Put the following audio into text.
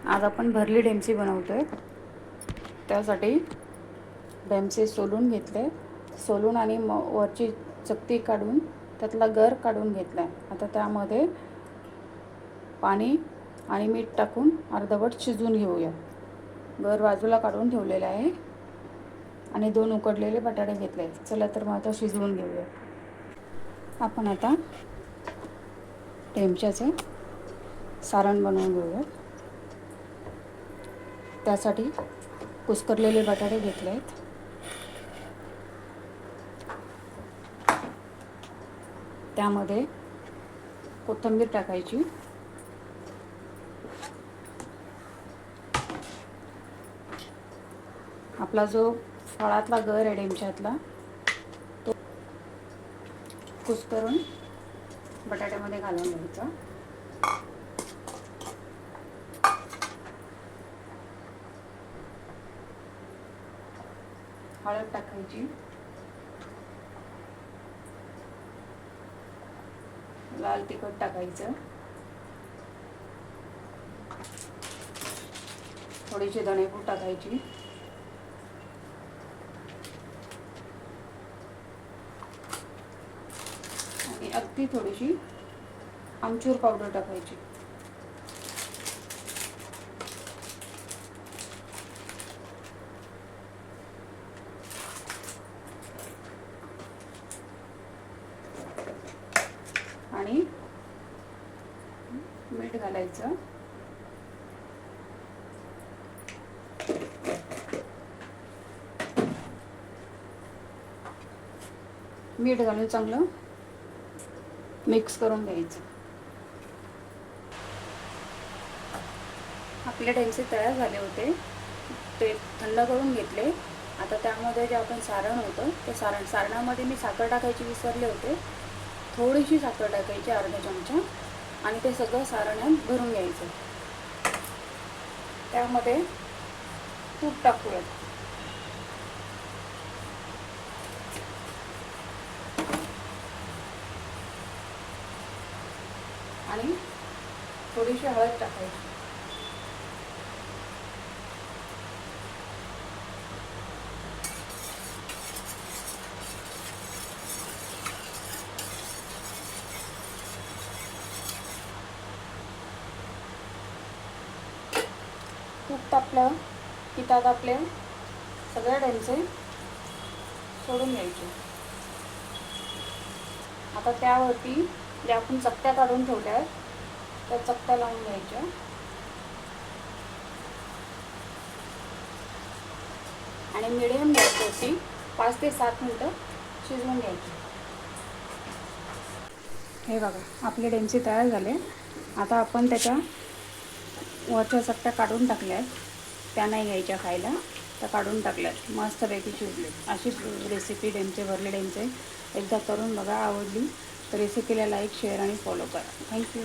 आज आपण भरली डेमची बनवतोय. त्यासाठी डेमचे सोलून घेतले, सोलून आणि वरची चकती काढून त्यातला गर काढून घेतला. आता त्यामध्ये पाणी आणि मीठ टाकून अर्धवट शिजवून घेऊया. गर बाजूला काढून ठेवलेला आहे आणि 2 उकडलेले बटाटे घेतले. चला तर मग आता शिजवून घेऊया. आपण आता डेमच्याचे सारण बनवून घेऊया. त्यासाठी कुस्करलेले बटाटे घेतले आहेत. त्यामध्ये कोथिंबीर टाकायची. आपला जो फळातला गर आहे डेमच्यातला तो कुस्करून बटाट्यामध्ये घालून घ्यायचा. हळद टाकायची, लाल तिखट टाकायचं, थोडीशी धणेपूड टाकायची, आणि अगदी थोडीशी आमचूर पावडर टाकायची. आणि मीठ घालायचं. मीठ घालून चांगलं मिक्स करून घ्यायचं. आपले डेमचे तयार झाले होते, ते थंड करून घेतले. आता त्यामध्ये जे आपण सारण होतं ते सारणामध्ये मी साखर टाकायची विसरले होते. थोडीशी साखर टाकायची, अर्धा चमचा, आणि ते सगळं सारणात भरून घ्यायचं. त्यामध्ये तूप टाकूयात. आणि थोडीशी हळद टाकायची. तूप तापलं की त्यात आपले सगळे डेमचे सोडून घ्यायचे. आता त्यावरती जे आपण चकत्या काढून ठेवल्या आहेत त्या चकत्या लावून घ्यायच्या. आणि मिडियम गॅसवरती 5 ते 7 मिनिटं शिजवून घ्यायची. हे बघा, आपले डेमचे तयार झाले. आता आपण त्याच्या वरच्या चकत्या काढून टाकल्या आहेत. त्या नाही घ्यायच्या खायला, त्या काढून टाकल्यात. मस्तपैकी शिजले. अशी रेसिपी डेमचे, भरले डेमचे एकदा करून बघा. आवडली तर रेसिपीला लाईक, शेअर आणि फॉलो करा. थँक्यू.